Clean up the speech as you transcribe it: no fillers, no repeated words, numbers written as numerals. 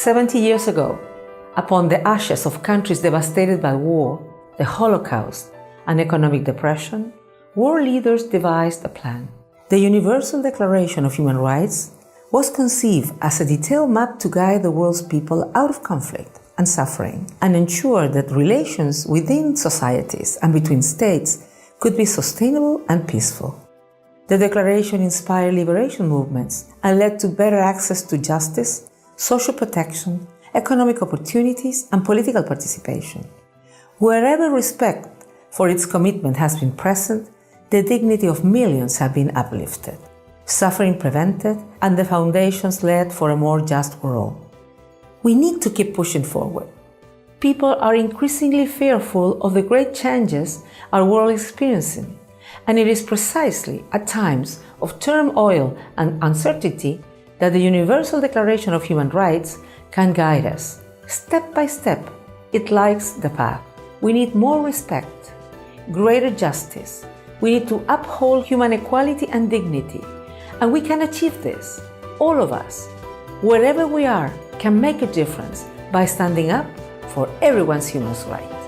70 years ago, upon the ashes of countries devastated by war, the Holocaust, and economic depression, world leaders devised a plan. The Universal Declaration of Human Rights was conceived as a detailed map to guide the world's people out of conflict and suffering and ensure that relations within societies and between states could be sustainable and peaceful. The Declaration inspired liberation movements and led to better access to justice, social protection, economic opportunities, and political participation. Wherever respect for its commitment has been present, the dignity of millions have been uplifted, suffering prevented, and the foundations laid for a more just world. We need to keep pushing forward. People are increasingly fearful of the great changes our world is experiencing, and it is precisely at times of turmoil and uncertainty that the Universal Declaration of Human Rights can guide us. Step by step, it lights the path. We need more respect, greater justice. We need to uphold human equality and dignity. And we can achieve this. All of us, wherever we are, can make a difference by standing up for everyone's human rights.